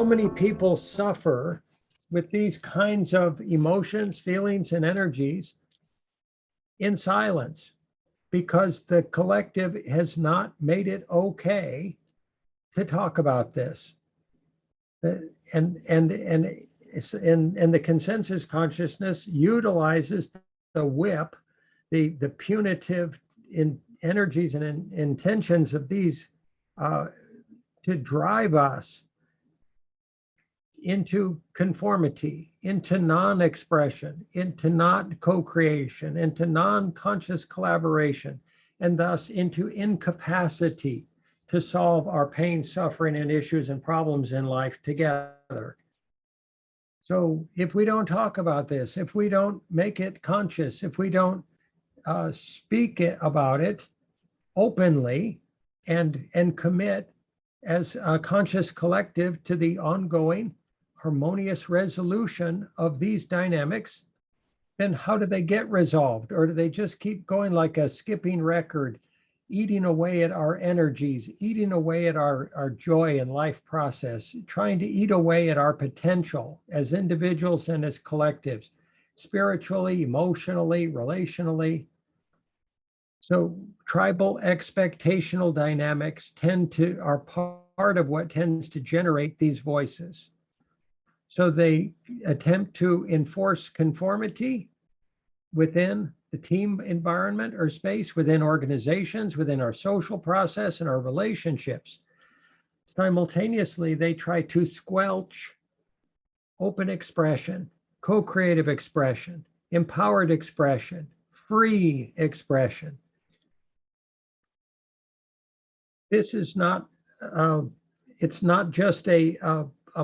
How many people suffer with these kinds of emotions, feelings, and energies in silence because the collective has not made it okay to talk about this? And the consensus consciousness utilizes the whip, the punitive energies and intentions of these to drive us into conformity, into non-expression, into not co-creation, into non-conscious collaboration, and thus into incapacity to solve our pain, suffering, and issues and problems in life together. So if we don't talk about this, if we don't make it conscious, if we don't speak about it openly and commit as a conscious collective to the ongoing harmonious resolution of these dynamics, then how do they get resolved? Or do they just keep going like a skipping record, eating away at our energies, eating away at our joy and life process, trying to eat away at our potential as individuals and as collectives, spiritually, emotionally, relationally? So tribal expectational dynamics are part of what tends to generate these voices. So they attempt to enforce conformity within the team environment or space, within organizations, within our social process and our relationships. Simultaneously, they try to squelch open expression, co-creative expression, empowered expression, free expression. This is not, it's not just a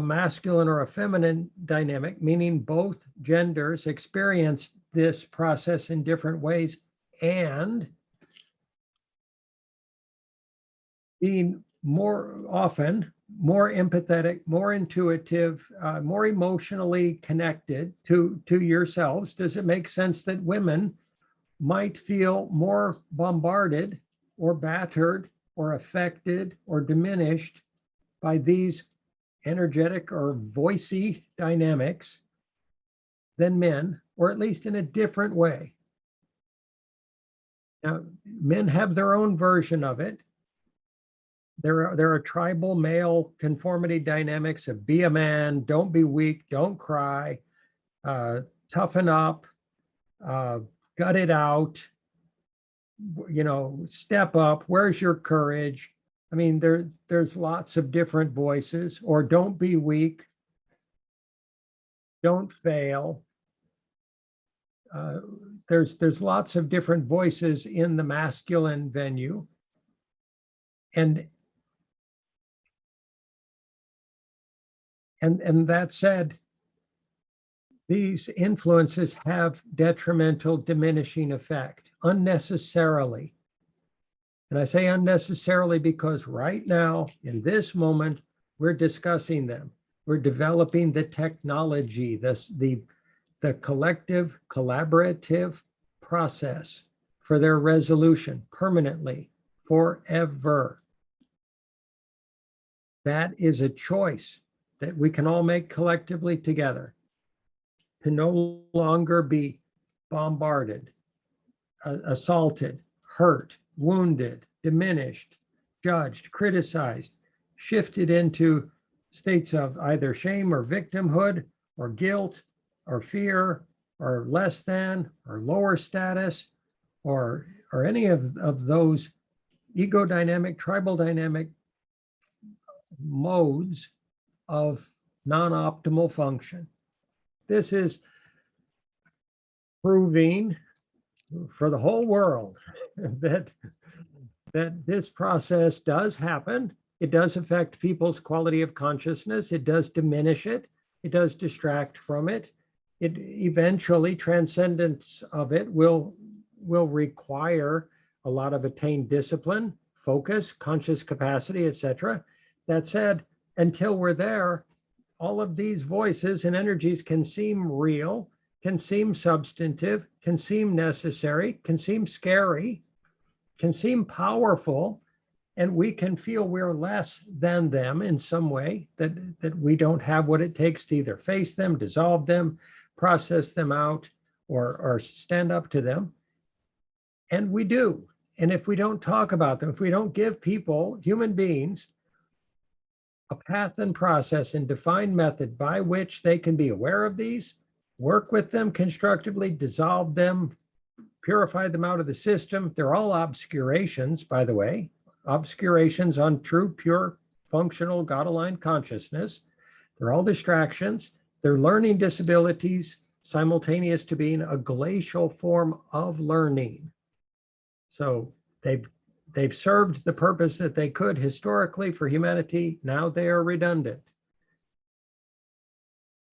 masculine or a feminine dynamic, meaning both genders experience this process in different ways, and being more often more empathetic, more intuitive, more emotionally connected to yourselves. Does it make sense that women might feel more bombarded or battered or affected or diminished by these energetic or voicey dynamics than men, or at least in a different way? Now, men have their own version of it. There are tribal male conformity dynamics of be a man, don't be weak, don't cry, toughen up, gut it out, step up, where's your courage? I mean, there's lots of different voices. Or don't be weak, don't fail. There's lots of different voices in the masculine venue. And that said, these influences have detrimental, diminishing effect unnecessarily. And I say unnecessarily because right now, in this moment, we're discussing them. We're developing the technology, the collective, collaborative process for their resolution permanently, forever. That is a choice that we can all make collectively together, to no longer be bombarded, assaulted, hurt, wounded, diminished, judged, criticized, shifted into states of either shame or victimhood or guilt or fear or less than or lower status or any of those ego dynamic, tribal dynamic modes of non-optimal function. This is proving for the whole world that this process does happen. It does affect people's quality of consciousness. It does diminish it. It does distract from it. It eventually, transcendence of it will require a lot of attained discipline, focus, conscious capacity, etc. That said, until we're there, all of these voices and energies can seem real, can seem substantive, can seem necessary, can seem scary, can seem powerful, And we can feel we're less than them in some way, that we don't have what it takes to either face them, dissolve them, process them out, or stand up to them. And we do. And if we don't talk about them, if we don't give people, human beings, a path and process and defined method by which they can be aware of these, work with them constructively, dissolve them, purify them out of the system. They're all obscurations, by the way, obscurations on true, pure, functional, God-aligned consciousness. They're all distractions. They're learning disabilities simultaneous to being a glacial form of learning. So they've served the purpose that they could historically for humanity. Now they are redundant.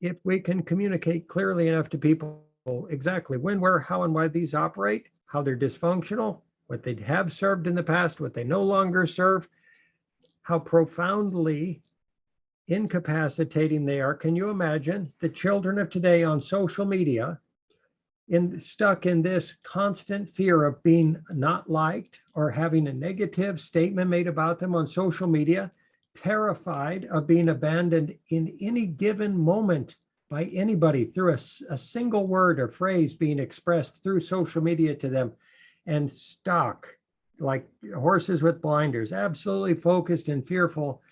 If we can communicate clearly enough to people exactly when, where, how, and why these operate, how they're dysfunctional, what they have served in the past, what they no longer serve, how profoundly incapacitating they are. Can you imagine the children of today on social media stuck in this constant fear of being not liked or having a negative statement made about them on social media, terrified of being abandoned in any given moment by anybody through a single word or phrase being expressed through social media to them, and stuck like horses with blinders, absolutely focused and fearful.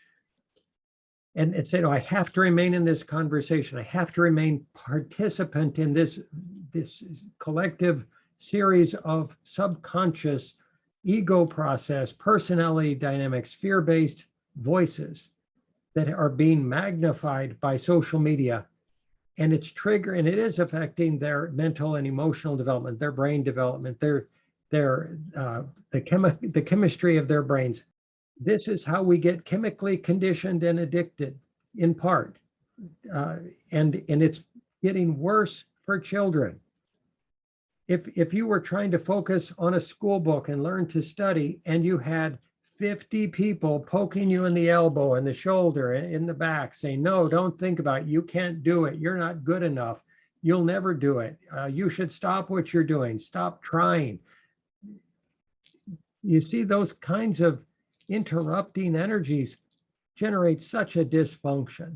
And say, no, I have to remain in this conversation. I have to remain participant in this collective series of subconscious ego process, personality dynamics, fear-based voices that are being magnified by social media. And it's triggering, it is affecting their mental and emotional development, their brain development, the chemistry of their brains. This is how we get chemically conditioned and addicted, in part. And it's getting worse for children. If you were trying to focus on a school book and learn to study, and you had 50 people poking you in the elbow, in the shoulder, in the back, saying, no, don't think about it. You can't do it. You're not good enough. You'll never do it. You should stop what you're doing. Stop trying. You see, those kinds of interrupting energies generate such a dysfunction,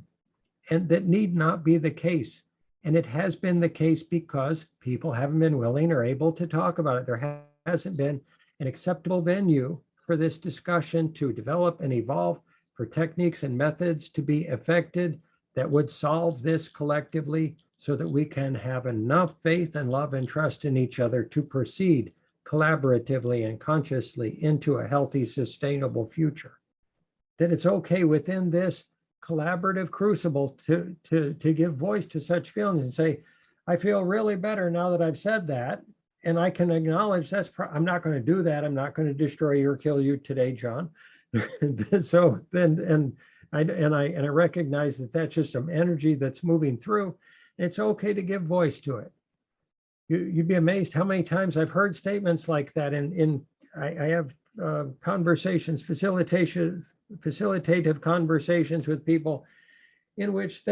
and that need not be the case. And it has been the case because people haven't been willing or able to talk about it. There hasn't been an acceptable venue for this discussion to develop and evolve, for techniques and methods to be effected that would solve this collectively, so that we can have enough faith and love and trust in each other to proceed collaboratively and consciously into a healthy, sustainable future. That it's okay within this collaborative crucible to give voice to such feelings and say, I feel really better now that I've said that. And I can acknowledge I'm not going to do that. I'm not going to destroy you or kill you today, John. So then, I recognize that that's just an energy that's moving through. It's okay to give voice to it. You'd be amazed how many times I've heard statements like that. I have conversations, facilitative conversations with people in which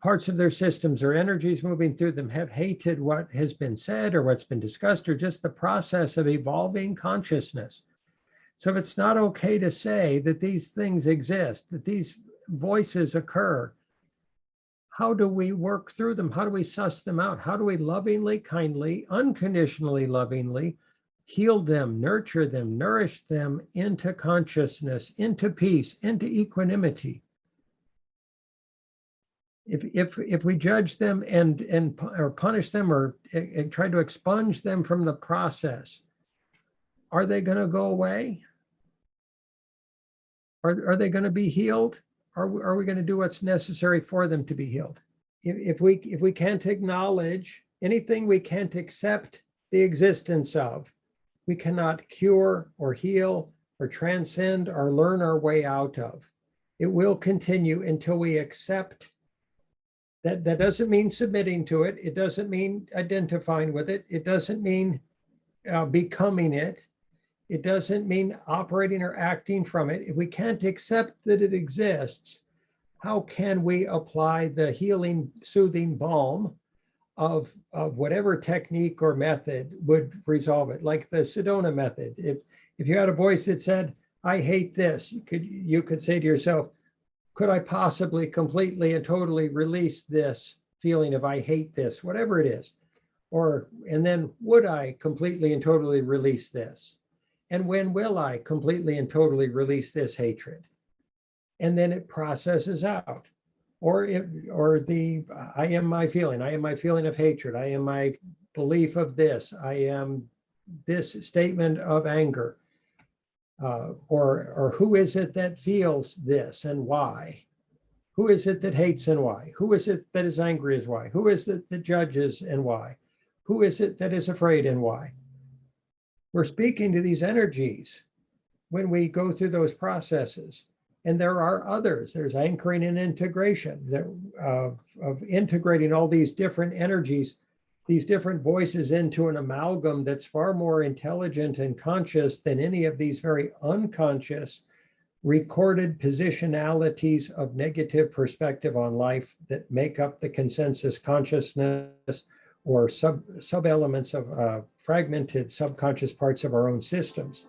parts of their systems or energies moving through them have hated what has been said or what's been discussed, or just the process of evolving consciousness. So if it's not okay to say that these things exist, that these voices occur, how do we work through them? How do we suss them out? How do we lovingly, kindly, unconditionally lovingly heal them, nurture them, nourish them into consciousness, into peace, into equanimity? If we judge them or punish them or try to expunge them from the process, are they going to go away? Are they going to be healed? Are we going to do what's necessary for them to be healed? If we can't acknowledge anything we can't accept the existence of, we cannot cure or heal or transcend or learn our way out of. It will continue until we accept. That doesn't mean submitting to it. It doesn't mean identifying with it. It doesn't mean becoming it. It doesn't mean operating or acting from it. If we can't accept that it exists, how can we apply the healing, soothing balm of whatever technique or method would resolve it? Like the Sedona method. If you had a voice that said, I hate this. You could say to yourself, could I possibly completely and totally release this feeling of I hate this, whatever it is? And then would I completely and totally release this? And when will I completely and totally release this hatred? And then it processes out. I am my feeling. I am my feeling of hatred. I am my belief of this. I am this statement of anger. Or who is it that feels this and why? Who is it that hates and why? Who is it that is angry as why? Who is it that judges and why? Who is it that is afraid and why? We're speaking to these energies when we go through those processes. And there are others. There's anchoring and integration of integrating all these different energies, these different voices into an amalgam that's far more intelligent and conscious than any of these very unconscious recorded positionalities of negative perspective on life that make up the consensus consciousness or sub elements of fragmented subconscious parts of our own systems.